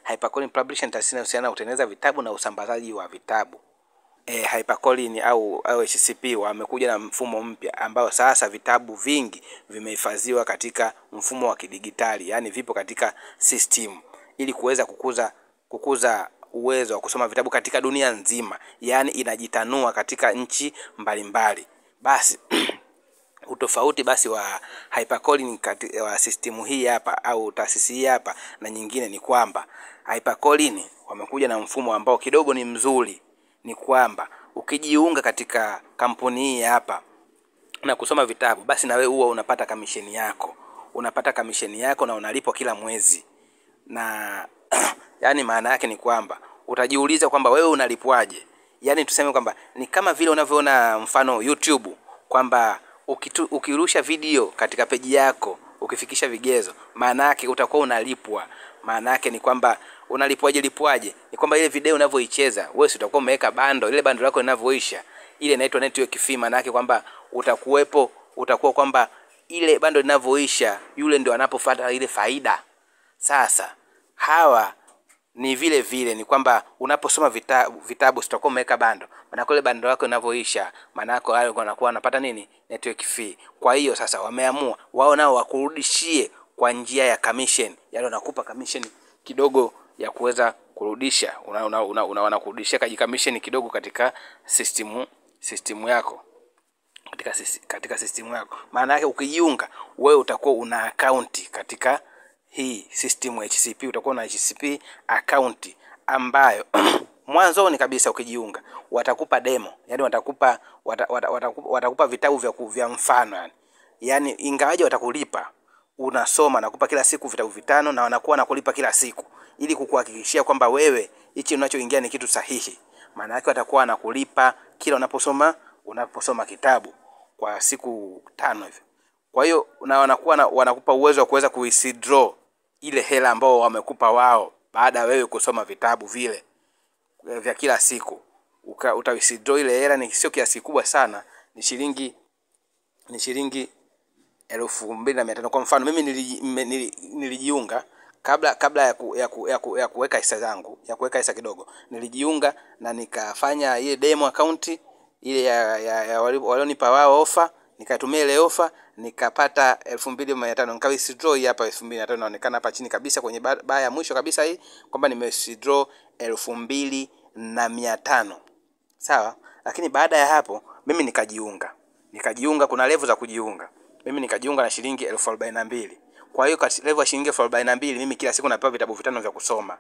HarperCollins Publishing taasisi inayohusiana na kutengeneza vitabu na usambazaji wa vitabu. HarperCollins au HCP wamekuja na mfumo mpya ambao sasa vitabu vingi vimehifadhiwa katika mfumo wa kidigitali, yani vipo katika system, ili kuweza kukuza uwezo wa kusoma vitabu katika dunia nzima, yani inajitanua katika nchi mbalimbali. Basi utofauti basi wa HarperCollins wa system hii hapa au taasisi hii hapa na nyingine ni kwamba HarperCollins wamekuja na mfumo ambao kidogo ni mzuri. Ni kwamba ukijiunga katika kampuni hii hapa na kusoma vitabu, basi na wewe huwa unapata commission yako. Unapata commission yako na unalipwa kila mwezi. Na yani maana yake ni kwamba utajiuliza kwamba wewe unalipwaje? Yani tuseme kwamba ni kama vile unavyoona mfano YouTube kwamba ukirusha video katika peji yako, ukifikisha vigezo, maana yake utakuwa unalipwa. Maana yake ni kwamba unalipwaje? Ni kwamba ile video unavyoicheza, wewe utakuwa umeweka bando, ile bando lako linavyoisha, ile inaitwa network fee. Maana yake kwamba utakuwa kwamba ile bando linavyoisha, yule ndio anapofuata ile faida. Sasa hawa ni vile ni kwamba unaposoma vitabu utakuwa umeweka bando. Maana ile bando lako linavyoisha, maana yako wao wanakuwa wanapata nini? Network fee. Kwa hiyo sasa wameamua wao nao wakurudishie kwa njia ya commission. Yaani wanakupa commission kidogo ya kuweza kurudisha. Wanakurudishia commission kidogo katika system yako. Katika system yako. Maana yake ukijiunga, wewe utakuwa una account katika hii system ya HCP. Utakuwa na HCP account ambayo mwanzoni kabisa ukijiunga watakupa demo, yani watakupa vitabu vya mfano, yani ingawaje watakulipa, unasoma na kupa kila siku vitabu 5 na wanakuwa nakulipa kila siku ili kukuhakikishia kwamba wewe hichi unachoingia ni kitu sahihi. Maana yake watakuwa nakulipa kila unaposoma kitabu kwa siku 5 hivi. Kwa hiyo na wanakupa uwezo wa kuweza kuwithdraw ile hela ambao wamekupa wao baada wewe kusoma vitabu vile vya kila siku. Utawithdraw ile hela, ni sio kiasi kubwa sana, ni shilingi 2,500. Kwa mfano mimi nilijiunga kabla ya kuweka hisa zangu, ya kuweka hisa kidogo, nilijiunga na nikafanya ile demo account ile ya walionipa wao offer. Nikatumia ile offer nikapata 2,500. Nikawithdraw hapa 2,500, inaonekana hapa chini kabisa kwenye baa ya mwisho kabisa hii kwamba nimewithdraw 2,500. Sawa? Lakini baada ya hapo mimi nikajiunga. Kuna level za kujiunga. Mimi nikajiunga na shilingi 42,000. Kwa hiyo kwa level ya shilingi 42,000 mimi kila siku napewa vitabu 5 vya kusoma.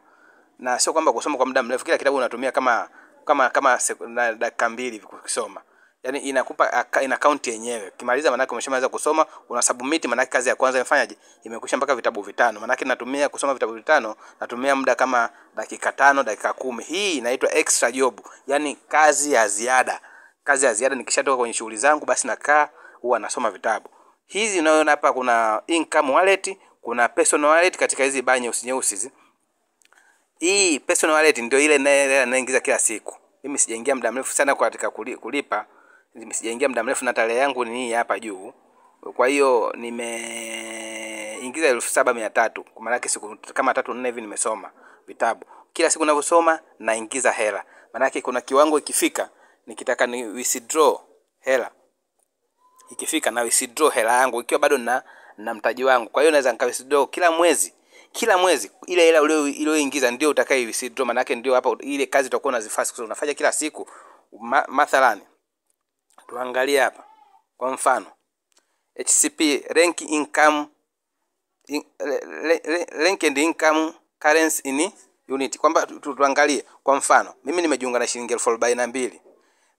Na sio kwamba kusoma kwa muda mrefu, kila kitabu unatumia kama dakika 2 kusoma. Yani inakupa ina account yenyewe. Kimaliza maana yake umeshamaliza kusoma, una submit, maana yake kazi ya kwanza imefanyaje? Imekwisha mpaka vitabu 5. Maana yake natumia kusoma vitabu 5, natumia muda kama dakika 5, dakika 10. Hii inaitwa extra job. Yani kazi ya ziada. Nikishatoka kwenye shughuli zangu basi nakaa huwa nasoma vitabu. Hizi unaona hapa kuna income wallet, kuna personal wallet katika hizi baa nyeusi hizi. Hii personal wallet ndio ile naingiza kila siku. Mimi sijaingia muda mrefu sana katika kulipa. Sijaingia muda mrefu na tarehe yangu ni hii hapa juu. Kwa hiyo nimeingiza 7,300. Kwa maana yake siku kama 3-4 hivi nimesoma vitabu. Kila siku ninavyosoma naingiza hela. Maana yake kuna kiwango ikifika nikitaka ni withdraw hela. Ikifika na withdraw hela yangu ikiwa bado na mtaji wangu. Kwa hiyo naweza nikawithdraw kila mwezi ile hela ulioingiza ndio utakaye withdraw. Maana yake ndio hapa ile kazi utakuwa unazifanya kwa unafanya kila siku. Mathalan tuangalie hapa kwa mfano HCP rank and income currency in unit, kwamba tuangalie kwa mfano mimi nimejiunga na shilingi 42,000.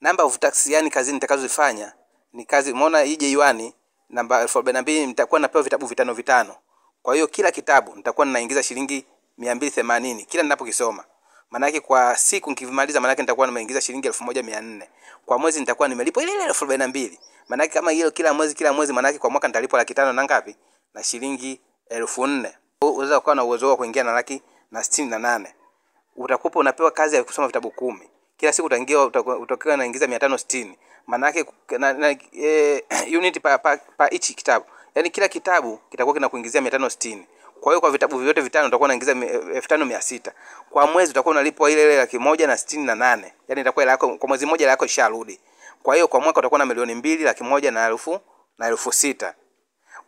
Number of tax, yani kazi nitakazozifanya ni kazi, umeona hii yuani namba 42,000 nitakuwa napewa vitabu 5. Kwa hiyo kila kitabu nitakuwa ninaingiza shilingi 280 kila ninapokisoma. Maana yake kwa siku nikivimaliza, maana yake nitakuwa nimeingiza shilingi 1,400. Kwa mwezi nitakuwa nimelipwa ile 42,000. Maana yake kama hiyo kila mwezi, maana yake kwa mwaka nitalipwa 500,000 na ngapi? Na shilingi 4,000. Unaweza kuwa na uwezo wa kuingia na 168,000. Utakuwa unapewa kazi ya kusoma vitabu 10. Kila siku utakuwa unaingiza 560. Maana yake unit pa each kitabu. Yaani kila kitabu kitakuwa kinakuingizia 560. Kwa hiyo kwa vitabu vyote vitano utakuwa unaingiza 5600. Kwa mwezi utakuwa unalipwa ile 168. Yaani itakuwa ile yako kwa mwezi mmoja ile yako isharudi. Kwa hiyo kwa mwaka utakuwa na milioni 2,100,000 na 600.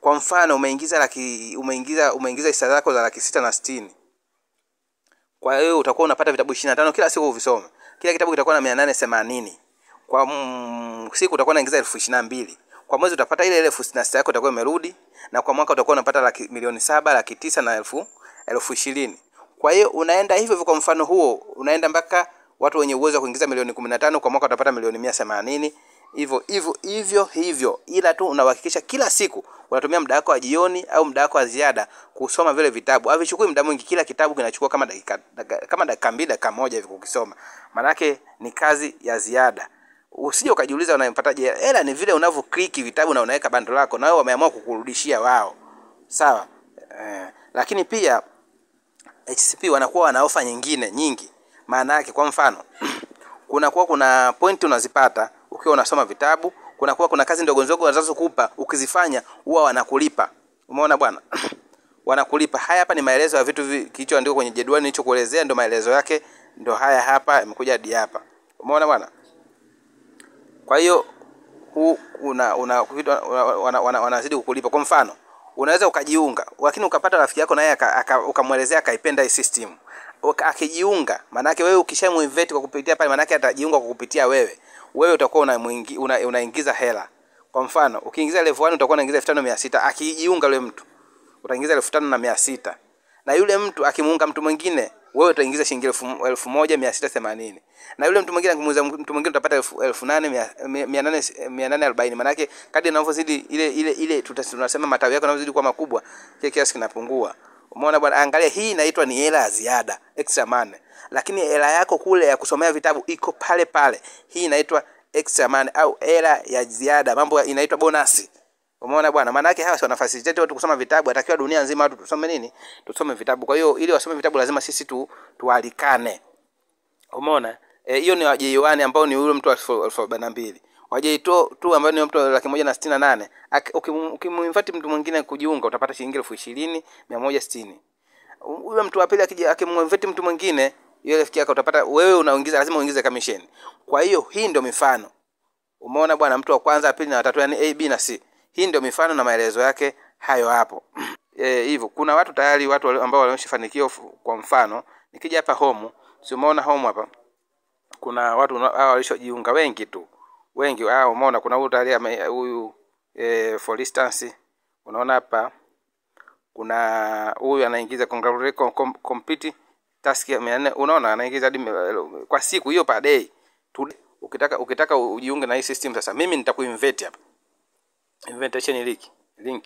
Kwa mfano umeingiza hisa zako za 660. Kwa hiyo utakuwa unapata vitabu 25 kila siku uvisome. Kila kitabu kitakuwa na 880. Kwa siku utakuwa unaingiza 22,000. Kwa mwezi utapata ile 66 yako itakuwa imerudi, na kwa mwaka utakuwa unapata milioni 7,900,000 na 20,000. Kwa hiyo unaenda hivyo kwa mfano huo, unaenda mpaka watu wenye uwezo wa kuingiza milioni 15 kwa mwaka utapata milioni 180. Hivyo. Ila tu unahakikisha kila siku unatumia muda wako wa jioni au muda wako wa ziada kusoma vile vitabu. Havichukui muda mwingi, kila kitabu kinachukua kama dakika 2, dakika 1 hivi kukisoma. Maana yake ni kazi ya ziada. Usije ukajiuliza unayempataje hela. Ni vile unavyo click vitabu na unaweka bando lako, na wao wameamua kukurudishia wao. Sawa? Lakini pia HCP wanakuwa wana ofa nyingi. Maana yake kwa mfano kuna point unazipata ukiwa unasoma vitabu, kuna kazi ndogo wanazokupa ukizifanya huwa wanakulipa. Umeona bwana? Wanakulipa. Haya hapa ni maelezo ya vitu kilichoandikwa kwenye jedwali nilichokuelezea, ndio maelezo yake, ndio haya hapa yamekuja hadi hapa. Umeona bwana? Kwa hiyo wanazidi kukulipa. Kwa mfano unaweza ukajiunga, lakini ukapata rafiki yako naye ukamuelezea akaipenda hii system. Akijiunga, maana yake wewe ukishamuinvite kwa kupitia pale, maana yake atajiunga kwa kupitia wewe. Wewe utakuwa unaingiza hela. Kwa mfano ukiingiza level 1 utakuwa unaingiza 5600. Akijiunga yule mtu utaingiza 5600. Na yule mtu akimuunga mtu mwingine, wewe utaingiza shilingi 1680. Na yule mtu mwingine akimuuza mtu mwingine utapata 840. Maana yake kadri unavyozidi ile tunasema matawi yako yanazidi kuwa makubwa, kile kiasi kinapungua. Umeona bwana? Angalia, hii inaitwa ni hela ya ziada, extra money. Lakini hela yako kule ya kusomea vitabu iko pale. Hii inaitwa extra money au hela ya ziada. Mambo inaitwa bonus. Umeona bwana? Maana yake hawa wana facilitate watu kusoma vitabu. Atakiwa dunia nzima watu tusome nini? Tusome vitabu. Kwa hiyo ili wasome vitabu lazima sisi tualikane. Umeona? Hiyo ni J1 ambao ni yule mtu wa 42. J2 ambao ni mtu wa 168. Ukimuinvite mtu mwingine kujiunga utapata shilingi 20,160. Yule mtu wa pili akimuinvite mtu mwingine, yule rafiki yako utapata, wewe unaingiza, lazima uingize commission. Kwa hiyo hii ndio mifano. Umeona bwana? Mtu wa kwanza, pili na tatu, yani A, B na C. Hii ndio mifano na maelezo yake hayo hapo. Hivyo kuna watu tayari, watu ambao wameshafanikiwa. Kwa mfano nikija hapa home, si umeona home hapa kuna watu hao walishojiunga wengi tu. Wengi hao umeona, kuna huyu tayari huyu for instance unaona hapa kuna huyu anaingiza complete task ya 400. Unaona anaingiza hadi kwa siku hiyo per day. Ukitaka ujiunge na hii system sasa, mimi nitakuinvite hapa. Invitation link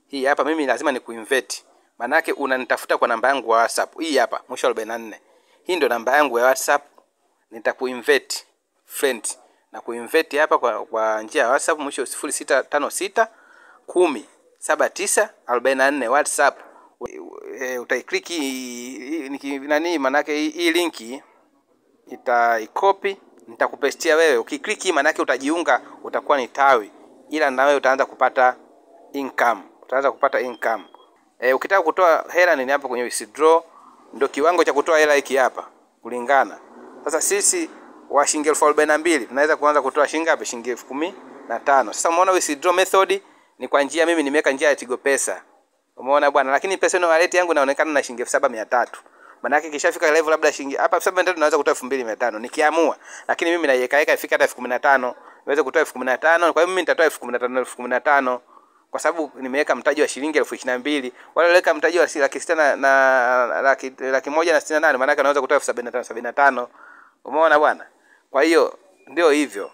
hii hapa, mimi lazima nikuinvite. Maana yake unanitafuta kwa namba yangu ya WhatsApp hii hapa mwisho 44. Hii ndio namba yangu ya WhatsApp. Nitakuinvite friend na kuinvite hapa kwa njia ya WhatsApp mwisho 0656 10 79 44 WhatsApp. Utaiclick nani, maana yake hii linki itaicopy, nitakupestia wewe. Ukiklik maana yake utajiunga, utakuwa ni tawi, ila na wewe utaanza kupata income. Ukitaka kutoa hela ni hapa kwenye withdraw, ndio kiwango cha kutoa hela hiki hapa kulingana. Sasa sisi wa shilingi 42 tunaweza kuanza kutoa shilingi ngapi? Shilingi 15. Sasa umeona withdraw method ni kwa njia, mimi nimeweka njia ya Tigo Pesa. Umeona bwana? Lakini personal wallet yangu inaonekana na shilingi 7300. Maana yake kishafika level labda shilingi hapa 7300 naweza kutoa 2500 nikiamua. Lakini mimi naiweka ifika hata 15000, niweze kutoa 15000. Kwa hiyo mimi nitatoa 15000 kwa sababu nimeweka mtaji wa shilingi 22000. Wale waliweka mtaji wa 600 na 168, maana yake naweza kutoa 75. Umeona bwana? Kwa hiyo ndio hivyo.